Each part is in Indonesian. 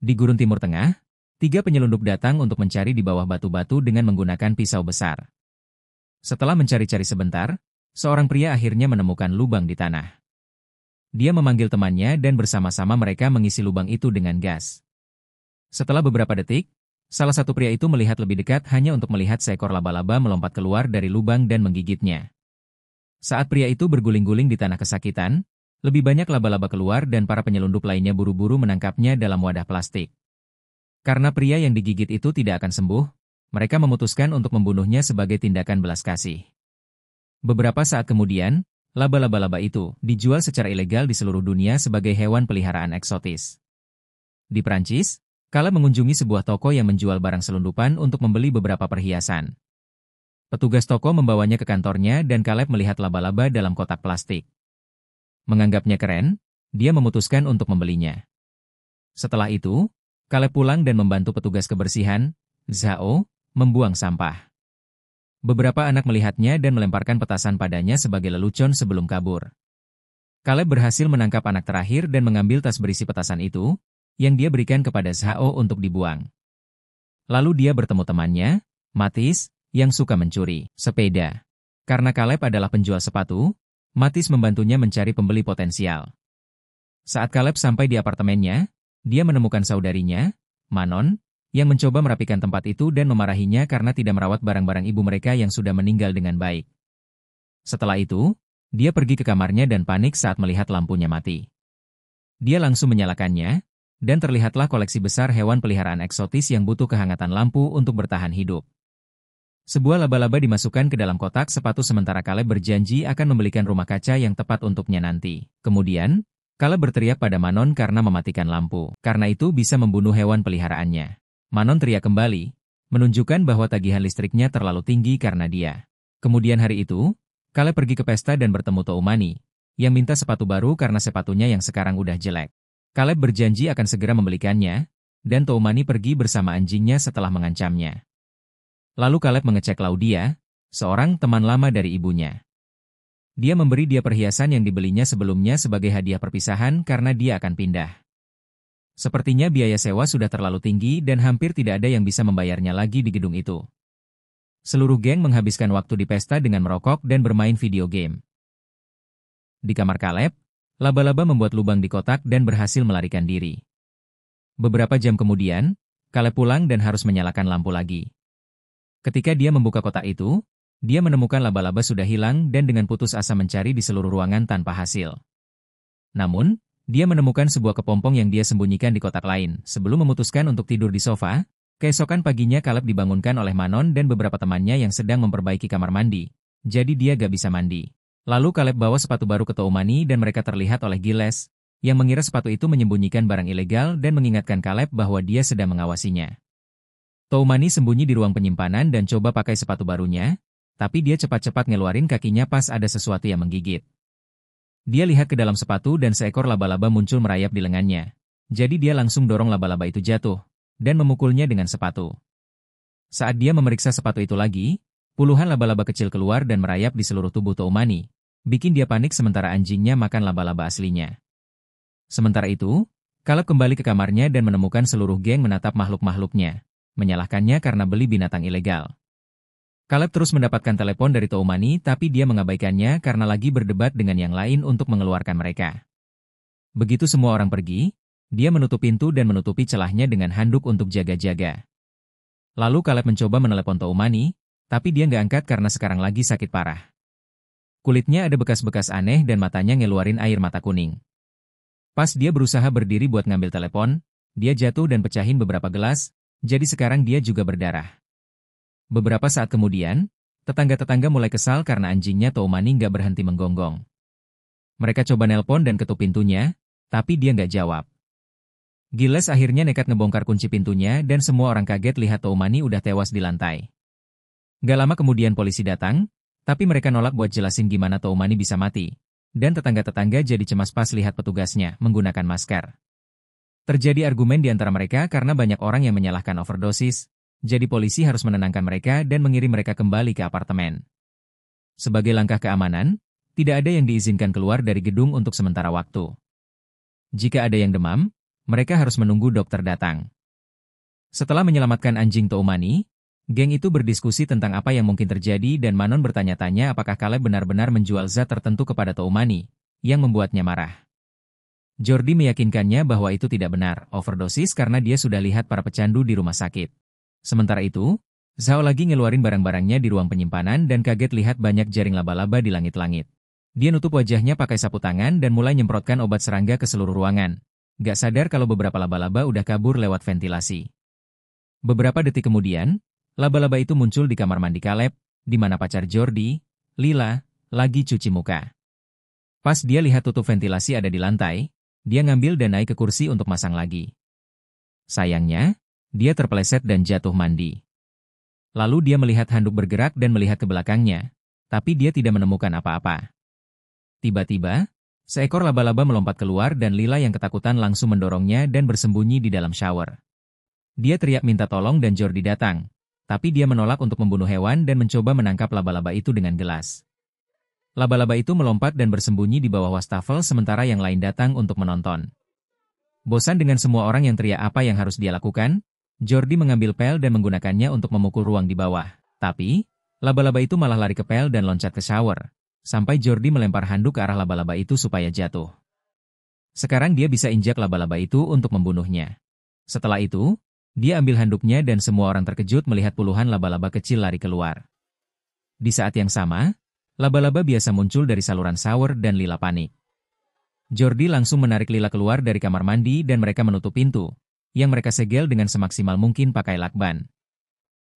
Di gurun Timur Tengah, 3 penyelundup datang untuk mencari di bawah batu-batu dengan menggunakan pisau besar. Setelah mencari-cari sebentar, seorang pria akhirnya menemukan lubang di tanah. Dia memanggil temannya dan bersama-sama mereka mengisi lubang itu dengan gas. Setelah beberapa detik, salah satu pria itu melihat lebih dekat hanya untuk melihat seekor laba-laba melompat keluar dari lubang dan menggigitnya. Saat pria itu berguling-guling di tanah kesakitan, lebih banyak laba-laba keluar dan para penyelundup lainnya buru-buru menangkapnya dalam wadah plastik. Karena pria yang digigit itu tidak akan sembuh, mereka memutuskan untuk membunuhnya sebagai tindakan belas kasih. Beberapa saat kemudian, laba-laba itu dijual secara ilegal di seluruh dunia sebagai hewan peliharaan eksotis. Di Prancis, Caleb mengunjungi sebuah toko yang menjual barang selundupan untuk membeli beberapa perhiasan. Petugas toko membawanya ke kantornya dan Caleb melihat laba-laba dalam kotak plastik. Menganggapnya keren, dia memutuskan untuk membelinya. Setelah itu, Caleb pulang dan membantu petugas kebersihan, Zhao, membuang sampah. Beberapa anak melihatnya dan melemparkan petasan padanya sebagai lelucon sebelum kabur. Caleb berhasil menangkap anak terakhir dan mengambil tas berisi petasan itu, yang dia berikan kepada Zhao untuk dibuang. Lalu dia bertemu temannya, Mathis, yang suka mencuri sepeda. Karena Caleb adalah penjual sepatu, Mathis membantunya mencari pembeli potensial. Saat Caleb sampai di apartemennya, dia menemukan saudarinya, Manon, yang mencoba merapikan tempat itu dan memarahinya karena tidak merawat barang-barang ibu mereka yang sudah meninggal dengan baik. Setelah itu, dia pergi ke kamarnya dan panik saat melihat lampunya mati. Dia langsung menyalakannya, dan terlihatlah koleksi besar hewan peliharaan eksotis yang butuh kehangatan lampu untuk bertahan hidup. Sebuah laba-laba dimasukkan ke dalam kotak sepatu sementara Caleb berjanji akan membelikan rumah kaca yang tepat untuknya nanti. Kemudian, Caleb berteriak pada Manon karena mematikan lampu. Karena itu bisa membunuh hewan peliharaannya. Manon teriak kembali, menunjukkan bahwa tagihan listriknya terlalu tinggi karena dia. Kemudian hari itu, Caleb pergi ke pesta dan bertemu Toumani, yang minta sepatu baru karena sepatunya yang sekarang udah jelek. Caleb berjanji akan segera membelikannya, dan Toumani pergi bersama anjingnya setelah mengancamnya. Lalu Caleb mengecek Claudia, seorang teman lama dari ibunya. Dia memberi dia perhiasan yang dibelinya sebelumnya sebagai hadiah perpisahan karena dia akan pindah. Sepertinya biaya sewa sudah terlalu tinggi dan hampir tidak ada yang bisa membayarnya lagi di gedung itu. Seluruh geng menghabiskan waktu di pesta dengan merokok dan bermain video game. Di kamar Caleb, laba-laba membuat lubang di kotak dan berhasil melarikan diri. Beberapa jam kemudian, Caleb pulang dan harus menyalakan lampu lagi. Ketika dia membuka kotak itu, dia menemukan laba-laba sudah hilang dan dengan putus asa mencari di seluruh ruangan tanpa hasil. Namun, dia menemukan sebuah kepompong yang dia sembunyikan di kotak lain. Sebelum memutuskan untuk tidur di sofa, keesokan paginya Caleb dibangunkan oleh Manon dan beberapa temannya yang sedang memperbaiki kamar mandi. Jadi dia gak bisa mandi. Lalu Caleb bawa sepatu baru ke Toumani dan mereka terlihat oleh Gilles, yang mengira sepatu itu menyembunyikan barang ilegal dan mengingatkan Caleb bahwa dia sedang mengawasinya. Toumani sembunyi di ruang penyimpanan dan coba pakai sepatu barunya, tapi dia cepat-cepat ngeluarin kakinya pas ada sesuatu yang menggigit. Dia lihat ke dalam sepatu dan seekor laba-laba muncul merayap di lengannya. Jadi dia langsung dorong laba-laba itu jatuh, dan memukulnya dengan sepatu. Saat dia memeriksa sepatu itu lagi, puluhan laba-laba kecil keluar dan merayap di seluruh tubuh Toumani, bikin dia panik sementara anjingnya makan laba-laba aslinya. Sementara itu, Caleb kembali ke kamarnya dan menemukan seluruh geng menatap makhluk-makhluknya, menyalahkannya karena beli binatang ilegal. Caleb terus mendapatkan telepon dari Toumani tapi dia mengabaikannya karena lagi berdebat dengan yang lain untuk mengeluarkan mereka. Begitu semua orang pergi, dia menutup pintu dan menutupi celahnya dengan handuk untuk jaga-jaga. Lalu Caleb mencoba menelepon Toumani, tapi dia nggak angkat karena sekarang lagi sakit parah. Kulitnya ada bekas-bekas aneh dan matanya ngeluarin air mata kuning. Pas dia berusaha berdiri buat ngambil telepon, dia jatuh dan pecahin beberapa gelas, jadi sekarang dia juga berdarah. Beberapa saat kemudian, tetangga-tetangga mulai kesal karena anjingnya Toumani nggak berhenti menggonggong. Mereka coba nelpon dan ketuk pintunya, tapi dia nggak jawab. Gilles akhirnya nekat ngebongkar kunci pintunya dan semua orang kaget lihat Toumani udah tewas di lantai. Gak lama kemudian polisi datang, tapi mereka nolak buat jelasin gimana Toumani bisa mati. Dan tetangga-tetangga jadi cemas pas lihat petugasnya menggunakan masker. Terjadi argumen di antara mereka karena banyak orang yang menyalahkan overdosis, jadi polisi harus menenangkan mereka dan mengirim mereka kembali ke apartemen. Sebagai langkah keamanan, tidak ada yang diizinkan keluar dari gedung untuk sementara waktu. Jika ada yang demam, Mereka harus menunggu dokter datang. Setelah menyelamatkan anjing Toumani, geng itu berdiskusi tentang apa yang mungkin terjadi dan Manon bertanya-tanya apakah Caleb benar-benar menjual zat tertentu kepada Toumani, yang membuatnya marah. Jordi meyakinkannya bahwa itu tidak benar, overdosis karena dia sudah lihat para pecandu di rumah sakit. Sementara itu, Zhao lagi ngeluarin barang-barangnya di ruang penyimpanan dan kaget lihat banyak jaring laba-laba di langit-langit. Dia nutup wajahnya pakai sapu tangan dan mulai nyemprotkan obat serangga ke seluruh ruangan. Gak sadar kalau beberapa laba-laba udah kabur lewat ventilasi. Beberapa detik kemudian, laba-laba itu muncul di kamar mandi Caleb, di mana pacar Jordi, Lila, lagi cuci muka. Pas dia lihat tutup ventilasi ada di lantai, dia ngambil dan naik ke kursi untuk masang lagi. Sayangnya, dia terpeleset dan jatuh mandi. Lalu dia melihat handuk bergerak dan melihat ke belakangnya, tapi dia tidak menemukan apa-apa. Tiba-tiba, seekor laba-laba melompat keluar dan Lila yang ketakutan langsung mendorongnya dan bersembunyi di dalam shower. Dia teriak minta tolong dan Jordi datang, tapi dia menolak untuk membunuh hewan dan mencoba menangkap laba-laba itu dengan gelas. Laba-laba itu melompat dan bersembunyi di bawah wastafel sementara yang lain datang untuk menonton. Bosan dengan semua orang yang teriak apa yang harus dia lakukan, Jordi mengambil pel dan menggunakannya untuk memukul ruang di bawah. Tapi, laba-laba itu malah lari ke pel dan loncat ke shower. Sampai Jordi melempar handuk ke arah laba-laba itu supaya jatuh. Sekarang dia bisa injak laba-laba itu untuk membunuhnya. Setelah itu, dia ambil handuknya dan semua orang terkejut melihat puluhan laba-laba kecil lari keluar. Di saat yang sama, laba-laba biasa muncul dari saluran shower dan Lila panik. Jordi langsung menarik Lila keluar dari kamar mandi dan mereka menutup pintu, yang mereka segel dengan semaksimal mungkin pakai lakban.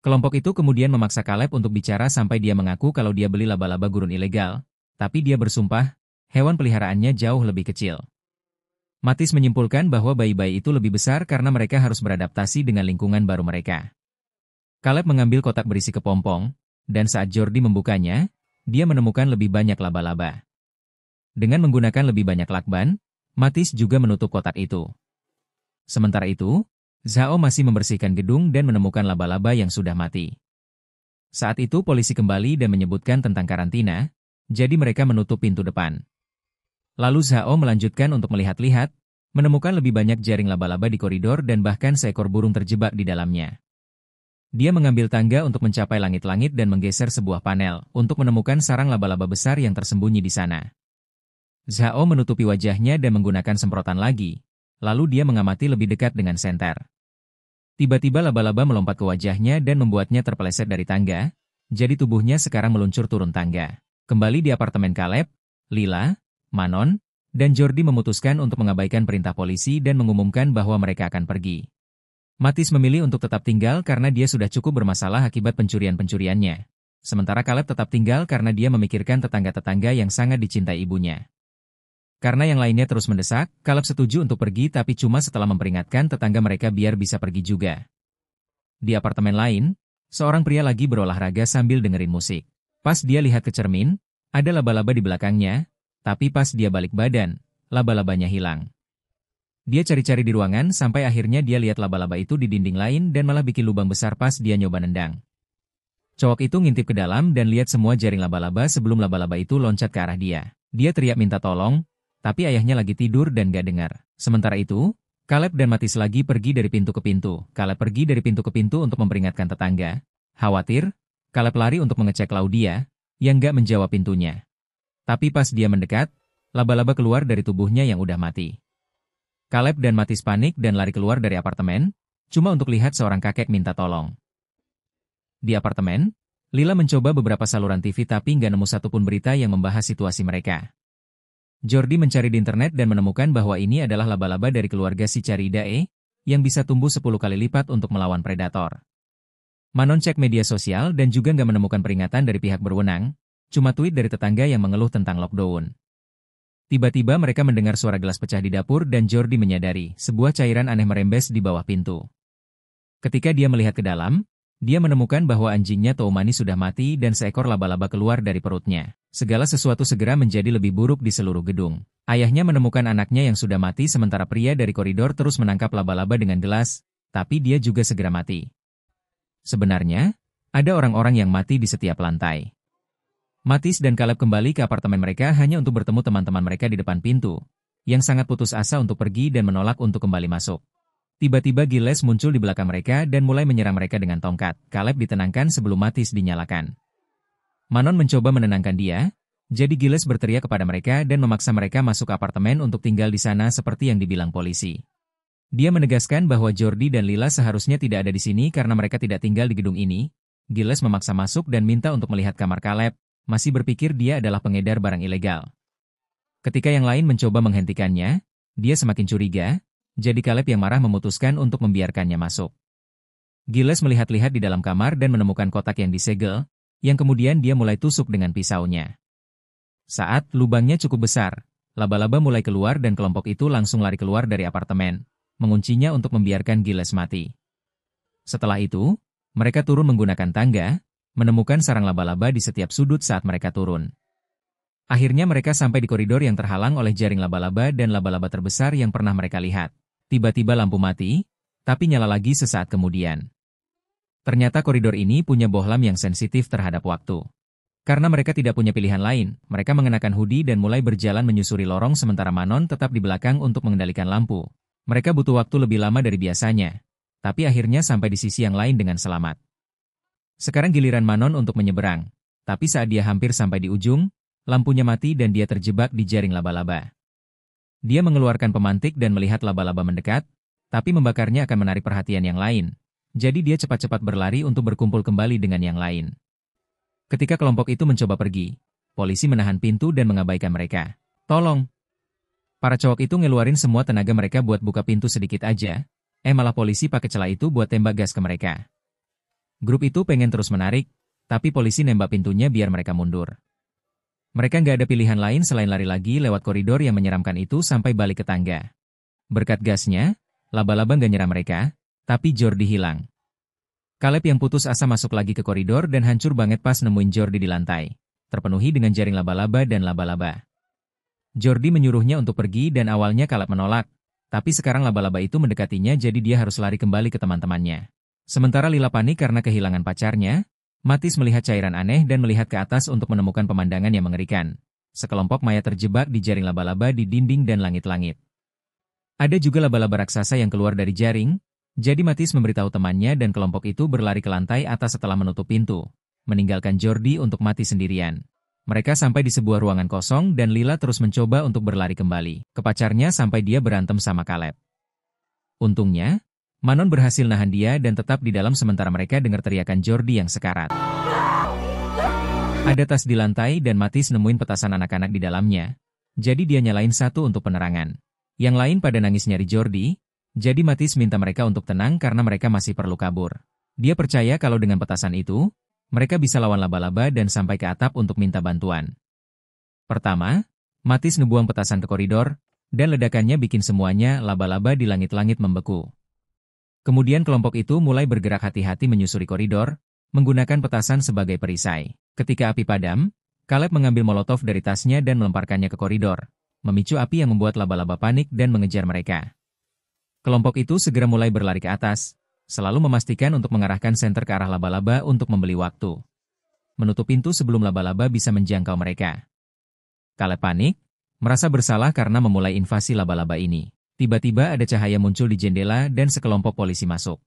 Kelompok itu kemudian memaksa Caleb untuk bicara sampai dia mengaku kalau dia beli laba-laba gurun ilegal, tapi dia bersumpah, hewan peliharaannya jauh lebih kecil. Matis menyimpulkan bahwa bayi-bayi itu lebih besar karena mereka harus beradaptasi dengan lingkungan baru mereka. Caleb mengambil kotak berisi kepompong, dan saat Jordi membukanya, dia menemukan lebih banyak laba-laba. Dengan menggunakan lebih banyak lakban, Matis juga menutup kotak itu. Sementara itu, Zhao masih membersihkan gedung dan menemukan laba-laba yang sudah mati. Saat itu polisi kembali dan menyebutkan tentang karantina, jadi mereka menutup pintu depan. Lalu Zhao melanjutkan untuk melihat-lihat, menemukan lebih banyak jaring laba-laba di koridor dan bahkan seekor burung terjebak di dalamnya. Dia mengambil tangga untuk mencapai langit-langit dan menggeser sebuah panel untuk menemukan sarang laba-laba besar yang tersembunyi di sana. Zhao menutupi wajahnya dan menggunakan semprotan lagi, lalu dia mengamati lebih dekat dengan senter. Tiba-tiba laba-laba melompat ke wajahnya dan membuatnya terpeleset dari tangga, jadi tubuhnya sekarang meluncur turun tangga. Kembali di apartemen Caleb, Lila, Manon, dan Jordi memutuskan untuk mengabaikan perintah polisi dan mengumumkan bahwa mereka akan pergi. Matis memilih untuk tetap tinggal karena dia sudah cukup bermasalah akibat pencurian-pencuriannya. Sementara Caleb tetap tinggal karena dia memikirkan tetangga-tetangga yang sangat dicintai ibunya. Karena yang lainnya terus mendesak, Caleb setuju untuk pergi tapi cuma setelah memperingatkan tetangga mereka biar bisa pergi juga. Di apartemen lain, seorang pria lagi berolahraga sambil dengerin musik. Pas dia lihat ke cermin, ada laba-laba di belakangnya, tapi pas dia balik badan, laba-labanya hilang. Dia cari-cari di ruangan sampai akhirnya dia lihat laba-laba itu di dinding lain dan malah bikin lubang besar pas dia nyoba nendang. Cowok itu ngintip ke dalam dan lihat semua jaring laba-laba sebelum laba-laba itu loncat ke arah dia. Dia teriak minta tolong, tapi ayahnya lagi tidur dan gak dengar. Sementara itu, Caleb dan Matis lagi pergi dari pintu ke pintu. Caleb pergi dari pintu ke pintu untuk memperingatkan tetangga. Khawatir, Caleb lari untuk mengecek Claudia, yang gak menjawab pintunya. Tapi pas dia mendekat, laba-laba keluar dari tubuhnya yang udah mati. Caleb dan Matis panik dan lari keluar dari apartemen, cuma untuk lihat seorang kakek minta tolong. Di apartemen, Lila mencoba beberapa saluran TV tapi nggak nemu satupun berita yang membahas situasi mereka. Jordi mencari di internet dan menemukan bahwa ini adalah laba-laba dari keluarga Sicariidae, yang bisa tumbuh 10 kali lipat untuk melawan predator. Manon cek media sosial dan juga nggak menemukan peringatan dari pihak berwenang, cuma tweet dari tetangga yang mengeluh tentang lockdown. Tiba-tiba mereka mendengar suara gelas pecah di dapur dan Jordi menyadari sebuah cairan aneh merembes di bawah pintu. Ketika dia melihat ke dalam, dia menemukan bahwa anjingnya Toumani sudah mati dan seekor laba-laba keluar dari perutnya. Segala sesuatu segera menjadi lebih buruk di seluruh gedung. Ayahnya menemukan anaknya yang sudah mati sementara pria dari koridor terus menangkap laba-laba dengan gelas, tapi dia juga segera mati. Sebenarnya, ada orang-orang yang mati di setiap lantai. Matis dan Caleb kembali ke apartemen mereka hanya untuk bertemu teman-teman mereka di depan pintu. yang sangat putus asa untuk pergi dan menolak untuk kembali masuk. Tiba-tiba Giles muncul di belakang mereka dan mulai menyerang mereka dengan tongkat. Caleb ditenangkan sebelum Mattis dinyalakan. Manon mencoba menenangkan dia, jadi Giles berteriak kepada mereka dan memaksa mereka masuk apartemen untuk tinggal di sana seperti yang dibilang polisi. Dia menegaskan bahwa Jordi dan Lila seharusnya tidak ada di sini karena mereka tidak tinggal di gedung ini. Giles memaksa masuk dan minta untuk melihat kamar Caleb, masih berpikir dia adalah pengedar barang ilegal. Ketika yang lain mencoba menghentikannya, dia semakin curiga, jadi Caleb yang marah memutuskan untuk membiarkannya masuk. Giles melihat-lihat di dalam kamar dan menemukan kotak yang disegel, yang kemudian dia mulai tusuk dengan pisaunya. Saat lubangnya cukup besar, laba-laba mulai keluar dan kelompok itu langsung lari keluar dari apartemen, menguncinya untuk membiarkan Giles mati. Setelah itu, mereka turun menggunakan tangga, menemukan sarang laba-laba di setiap sudut saat mereka turun. Akhirnya mereka sampai di koridor yang terhalang oleh jaring laba-laba dan laba-laba terbesar yang pernah mereka lihat. Tiba-tiba lampu mati, tapi nyala lagi sesaat kemudian. Ternyata koridor ini punya bohlam yang sensitif terhadap waktu. Karena mereka tidak punya pilihan lain, mereka mengenakan hoodie dan mulai berjalan menyusuri lorong sementara Manon tetap di belakang untuk mengendalikan lampu. Mereka butuh waktu lebih lama dari biasanya, tapi akhirnya sampai di sisi yang lain dengan selamat. Sekarang giliran Manon untuk menyeberang, tapi saat dia hampir sampai di ujung, lampunya mati dan dia terjebak di jaring laba-laba. Dia mengeluarkan pemantik dan melihat laba-laba mendekat, tapi membakarnya akan menarik perhatian yang lain. Jadi dia cepat-cepat berlari untuk berkumpul kembali dengan yang lain. Ketika kelompok itu mencoba pergi, polisi menahan pintu dan mengabaikan mereka. Tolong! Para cowok itu ngeluarin semua tenaga mereka buat buka pintu sedikit aja, malah polisi pakai celah itu buat tembak gas ke mereka. Grup itu pengen terus menarik, tapi polisi nembak pintunya biar mereka mundur. Mereka nggak ada pilihan lain selain lari lagi lewat koridor yang menyeramkan itu sampai balik ke tangga. Berkat gasnya, laba-laba nggak nyerang mereka, tapi Jordi hilang. Caleb yang putus asa masuk lagi ke koridor dan hancur banget pas nemuin Jordi di lantai, terpenuhi dengan jaring laba-laba dan laba-laba. Jordi menyuruhnya untuk pergi dan awalnya Caleb menolak, tapi sekarang laba-laba itu mendekatinya jadi dia harus lari kembali ke teman-temannya. Sementara Lila panik karena kehilangan pacarnya, Mattis melihat cairan aneh dan melihat ke atas untuk menemukan pemandangan yang mengerikan. Sekelompok mayat terjebak di jaring laba-laba di dinding dan langit-langit. Ada juga laba-laba raksasa yang keluar dari jaring, jadi Mattis memberitahu temannya dan kelompok itu berlari ke lantai atas setelah menutup pintu, meninggalkan Jordi untuk mati sendirian. Mereka sampai di sebuah ruangan kosong dan Lila terus mencoba untuk berlari kembali ke pacarnya sampai dia berantem sama Caleb. Untungnya, Manon berhasil nahan dia dan tetap di dalam sementara mereka dengar teriakan Jordi yang sekarat. Ada tas di lantai dan Mattis nemuin petasan anak-anak di dalamnya, jadi dia nyalain satu untuk penerangan. Yang lain pada nangis nyari Jordi, jadi Mattis minta mereka untuk tenang karena mereka masih perlu kabur. Dia percaya kalau dengan petasan itu, mereka bisa lawan laba-laba dan sampai ke atap untuk minta bantuan. Pertama, Mattis ngebuang petasan ke koridor, dan ledakannya bikin semuanya laba-laba di langit-langit membeku. Kemudian kelompok itu mulai bergerak hati-hati menyusuri koridor, menggunakan petasan sebagai perisai. Ketika api padam, Caleb mengambil molotov dari tasnya dan melemparkannya ke koridor, memicu api yang membuat laba-laba panik dan mengejar mereka. Kelompok itu segera mulai berlari ke atas, selalu memastikan untuk mengarahkan senter ke arah laba-laba untuk membeli waktu. Menutup pintu sebelum laba-laba bisa menjangkau mereka. Caleb panik, merasa bersalah karena memulai invasi laba-laba ini. Tiba-tiba ada cahaya muncul di jendela dan sekelompok polisi masuk.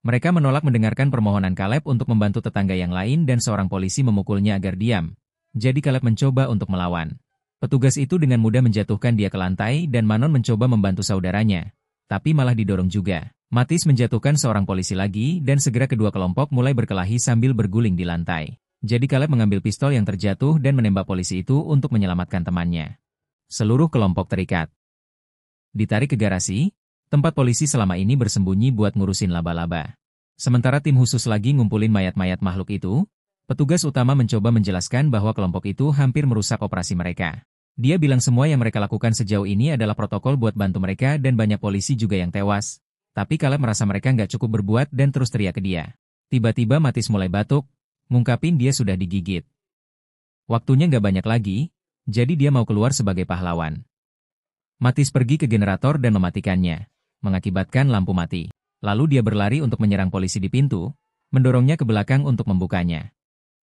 Mereka menolak mendengarkan permohonan Caleb untuk membantu tetangga yang lain dan seorang polisi memukulnya agar diam. Jadi Caleb mencoba untuk melawan. Petugas itu dengan mudah menjatuhkan dia ke lantai dan Manon mencoba membantu saudaranya, tapi malah didorong juga. Mattis menjatuhkan seorang polisi lagi dan segera kedua kelompok mulai berkelahi sambil berguling di lantai. Jadi Caleb mengambil pistol yang terjatuh dan menembak polisi itu untuk menyelamatkan temannya. Seluruh kelompok terikat. Ditarik ke garasi, tempat polisi selama ini bersembunyi buat ngurusin laba-laba. Sementara tim khusus lagi ngumpulin mayat-mayat makhluk itu, petugas utama mencoba menjelaskan bahwa kelompok itu hampir merusak operasi mereka. Dia bilang semua yang mereka lakukan sejauh ini adalah protokol buat bantu mereka dan banyak polisi juga yang tewas. Tapi Caleb merasa mereka nggak cukup berbuat dan terus teriak ke dia. Tiba-tiba Mattis mulai batuk, ngungkapin dia sudah digigit. Waktunya nggak banyak lagi, jadi dia mau keluar sebagai pahlawan. Mattis pergi ke generator dan mematikannya, mengakibatkan lampu mati. Lalu dia berlari untuk menyerang polisi di pintu, mendorongnya ke belakang untuk membukanya.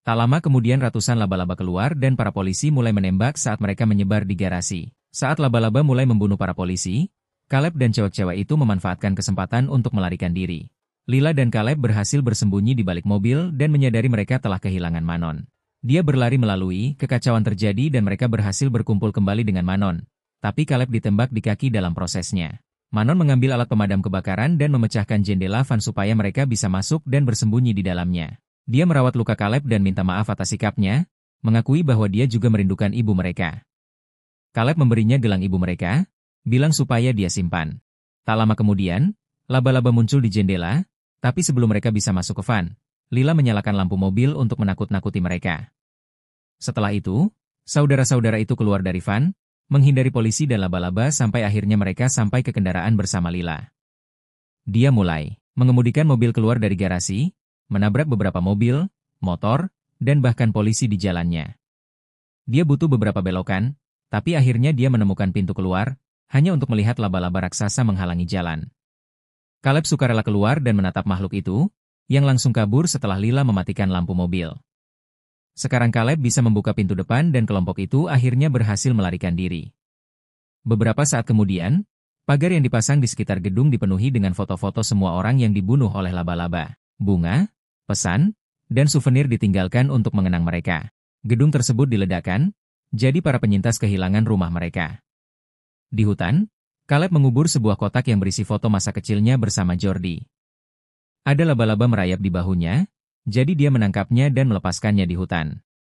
Tak lama kemudian ratusan laba-laba keluar dan para polisi mulai menembak saat mereka menyebar di garasi. Saat laba-laba mulai membunuh para polisi, Caleb dan cewek-cewek itu memanfaatkan kesempatan untuk melarikan diri. Lila dan Caleb berhasil bersembunyi di balik mobil dan menyadari mereka telah kehilangan Manon. Dia berlari melalui, kekacauan terjadi dan mereka berhasil berkumpul kembali dengan Manon. Tapi Caleb ditembak di kaki dalam prosesnya. Manon mengambil alat pemadam kebakaran dan memecahkan jendela van supaya mereka bisa masuk dan bersembunyi di dalamnya. Dia merawat luka Caleb dan minta maaf atas sikapnya, mengakui bahwa dia juga merindukan ibu mereka. Caleb memberinya gelang ibu mereka, bilang supaya dia simpan. Tak lama kemudian, laba-laba muncul di jendela, tapi sebelum mereka bisa masuk ke van, Lila menyalakan lampu mobil untuk menakut-nakuti mereka. Setelah itu, saudara-saudara itu keluar dari van, menghindari polisi dan laba-laba sampai akhirnya mereka sampai ke kendaraan bersama Lila. Dia mulai mengemudikan mobil keluar dari garasi, menabrak beberapa mobil, motor, dan bahkan polisi di jalannya. Dia butuh beberapa belokan, tapi akhirnya dia menemukan pintu keluar, hanya untuk melihat laba-laba raksasa menghalangi jalan. Caleb sukarela keluar dan menatap makhluk itu, yang langsung kabur setelah Lila mematikan lampu mobil. Sekarang Caleb bisa membuka pintu depan dan kelompok itu akhirnya berhasil melarikan diri. Beberapa saat kemudian, pagar yang dipasang di sekitar gedung dipenuhi dengan foto-foto semua orang yang dibunuh oleh laba-laba, bunga, pesan, dan souvenir ditinggalkan untuk mengenang mereka. Gedung tersebut diledakkan, jadi para penyintas kehilangan rumah mereka. Di hutan, Caleb mengubur sebuah kotak yang berisi foto masa kecilnya bersama Jordi. Ada laba-laba merayap di bahunya, jadi dia menangkapnya dan melepaskannya di hutan.